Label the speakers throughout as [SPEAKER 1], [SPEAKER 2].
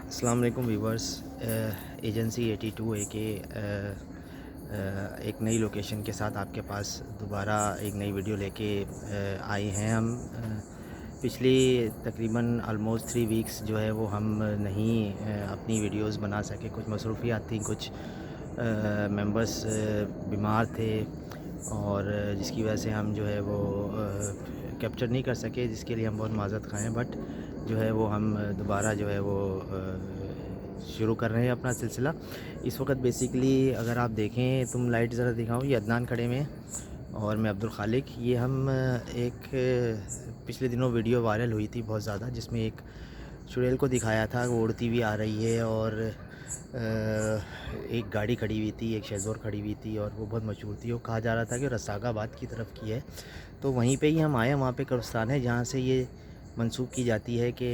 [SPEAKER 1] अस्सलाम वालेकुम viewers. Agency 82 ए के एक नई लोकेशन के साथ आपके पास दोबारा एक नई वीडियो लेके आए हैं हम। पिछली तकरीबन आलमोस्ट 3 वीक्स जो है वो हम नहीं अपनी वीडियोस बना सके। कुछ मसरूफियात थी, कुछ मेंबर्स बीमार थे और जिसकी वजह से हम जो है वो कैप्चर नहीं कर सके, जिसके लिए हम बहुत माज़रत खाएँ। बट जो है वो हम दोबारा जो है वो शुरू कर रहे हैं अपना सिलसिला। इस वक्त बेसिकली अगर आप देखें, तुम लाइट ज़रा दिखाओ, ये अदनान खड़े में और मैं अब्दुल खालिक। ये हम एक पिछले दिनों वीडियो वायरल हुई थी बहुत ज़्यादा, जिसमें एक चुड़ैल को दिखाया था वो उड़ती हुई आ रही है और एक गाड़ी खड़ी हुई थी, एक शेज़ोर खड़ी हुई थी और वो बहुत मशहूर थी। वो कहा जा रहा था कि रसागाबाद की तरफ की है। तो वहीं पे ही हम आए। वहाँ पे कब्रिस्तान है जहाँ से ये मंसूब की जाती है कि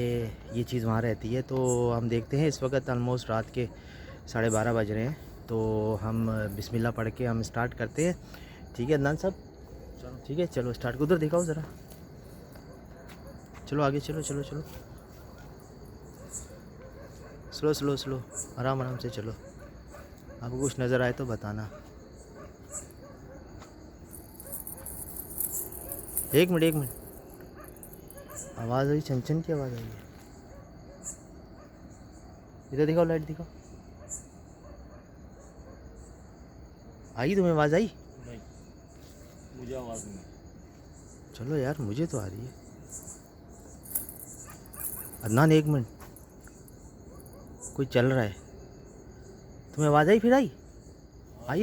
[SPEAKER 1] ये चीज़ वहाँ रहती है। तो हम देखते हैं, इस वक्त ऑलमोस्ट रात के 12:30 बज रहे हैं। तो हम बिस्मिल्लाह पढ़ के हम स्टार्ट करते हैं। ठीक है अदनान साहब, ठीक है, चलो स्टार्ट। उधर दिखाओ ज़रा, चलो आगे, चलो चलो चलो, स्लो स्लो स्लो, आराम आराम से चलो। आपको कुछ नज़र आए तो बताना। एक मिनट एक मिनट, आवाज़ आई, छन की आवाज़ आई है। इधर दिखाओ, लाइट दिखाओ। आई तुम्हें आवाज़? आई
[SPEAKER 2] नहीं, मुझे आवाज़ नहीं।
[SPEAKER 1] चलो यार, मुझे तो आ रही है। अदनान एक मिनट, कोई चल रहा है। तुम्हें आवाज़ आई? फिर आई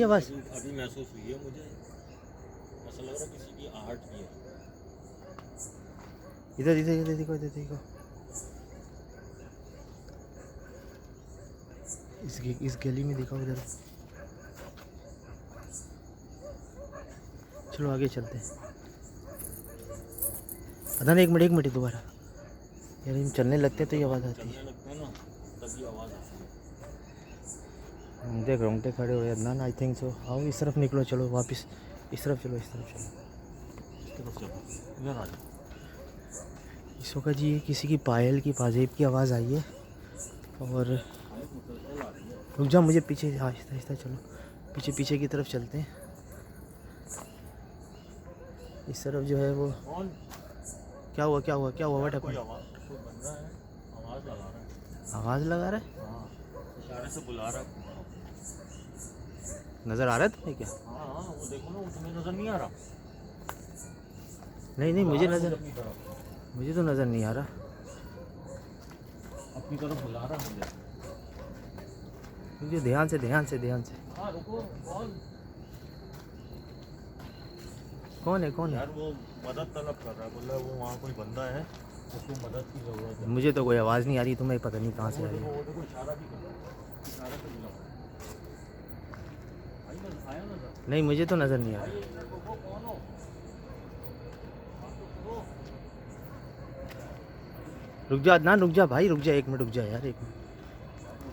[SPEAKER 1] आवाज़?
[SPEAKER 2] अभी महसूस हुई है मुझे। ऐसा लग रहा है किसी की आहट की है।
[SPEAKER 1] इधर इधर इधर देखो, इधर देखो। इस गली में दिखाओ इधर। चलो आगे चलते हैं। अदनान एक मिनट दोबारा। यार हम चलने लगते हैं तो ये आवाज़ आती है।
[SPEAKER 2] चलने लगते हैं ना, तभी आवाज़ आती है।
[SPEAKER 1] देख रोंगटे खड़े हो अदनान, आई थिंक सो। आओ इस तरफ निकलो, चलो वापस इस तरफ चलो, इस तरफ चलो।
[SPEAKER 2] इस तरफ चलो, इधर आ जाओ।
[SPEAKER 1] इस वक्त जी किसी की पायल की पाजेब की आवाज़ आई है। और रुक जाओ, मुझे पीछे आहिस्ता आहिस्ता चलो, पीछे पीछे की तरफ चलते हैं। इस तरफ जो है वो
[SPEAKER 2] कौन?
[SPEAKER 1] क्या हुआ क्या हुआ क्या हुआ? व्हाट
[SPEAKER 2] कोई
[SPEAKER 1] हैपेंड?
[SPEAKER 2] कोई बंदा है, आवाज़ लगा रहा है।
[SPEAKER 1] आवाज़ लगा रहा है?
[SPEAKER 2] हाँ, इशारे से बुला रहा है।
[SPEAKER 1] नज़र आ रहा है तुम्हें क्या?
[SPEAKER 2] हाँ हाँ, वो देखो ना, वो तुम्हें नज़र नहीं आ रहा?
[SPEAKER 1] नहीं नहीं, मुझे नज़र,
[SPEAKER 2] अपनी तरफ,
[SPEAKER 1] मुझे तो नज़र नहीं आ रहा।
[SPEAKER 2] अपनी तरफ बुला रहा है मुझे।
[SPEAKER 1] मुझे ध्यान से ध्यान से ध्यान से।
[SPEAKER 2] हाँ रुको, कौन?
[SPEAKER 1] कौन है कौन है?
[SPEAKER 2] यार वो मदद तलब कर रहा है, बोल रहा है वो वहाँ कोई बंदा है, उसको मदद की ज़रूरत है।
[SPEAKER 1] मुझे तो कोई आवाज़ नहीं आ रही, तुम्हें पता नहीं कहाँ से आ रही है।
[SPEAKER 2] वो देखो इशारा भी कर रहा है, इशारे से बुला रहा है। आया नजर?
[SPEAKER 1] नहीं, मुझे तो नज़र नहीं आ रहा।
[SPEAKER 2] आइए इधर, रुको, कौन हो? हाँ तो करो।
[SPEAKER 1] रुक जा अदनान, रुक जा भाई, रुक जा, एक मिनट रुक जा यार, एक मिनट,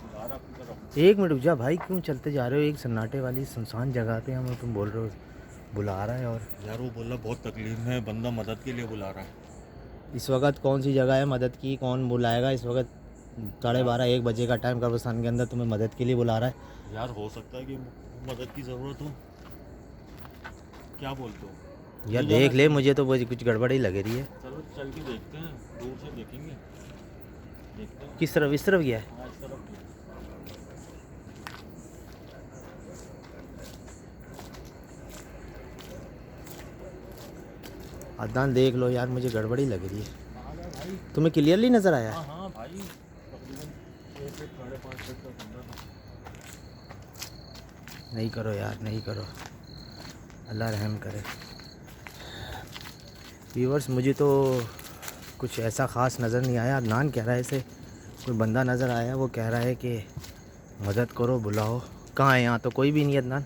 [SPEAKER 2] बुला रहा अपनी तरफ।
[SPEAKER 1] एक मिनट रुक जा भाई। क्यों चलते जा रहे हो एक सन्नाटे वाली सुनसान जगह पे? हम तुम बोल रहे हो बुला रहा है। और
[SPEAKER 2] यार वो बोल रहा बहुत तकलीफ में है, बंदा मदद के लिए बुला रहा है।
[SPEAKER 1] इस वक्त कौन सी जगह है मदद की? कौन बुलाएगा इस वक्त? 12:30 1 बजे का टाइम कब्रिस्तान के अंदर तुम्हें मदद के लिए बुला रहा है?
[SPEAKER 2] यार हो सकता है कि मदद की ज़रूरत हो। क्या बोलते हो?
[SPEAKER 1] यार
[SPEAKER 2] नहीं
[SPEAKER 1] देख
[SPEAKER 2] जाना
[SPEAKER 1] ले,
[SPEAKER 2] चाहिए।
[SPEAKER 1] मुझे तो कुछ गड़बड़ ही लग रही है।
[SPEAKER 2] चलो चल के देखते हैं, दूर से देखेंगे, देखते हैं।
[SPEAKER 1] किस तरफ? इस तरफ गया है?
[SPEAKER 2] हाँ इस तरफ भी।
[SPEAKER 1] अदनान देख लो यार, मुझे गड़बड़ी लग रही है।
[SPEAKER 2] कहाँ गया भाई?
[SPEAKER 1] तुम्हें क्लियरली नज़र आया है?
[SPEAKER 2] हाँ हाँ भाई, तकरीबन 6 फीट 5.5 फीट का बंदा था।
[SPEAKER 1] नहीं करो यार, नहीं करो, अल्लाह रहम करे। व्यूअर्स, मुझे तो कुछ ऐसा ख़ास नज़र नहीं आया। अदनान कह रहा है इसे कोई बंदा नज़र आया, वो कह रहा है कि मदद करो, बुलाओ। कहाँ है? यहाँ तो कोई भी नहीं है अदनान।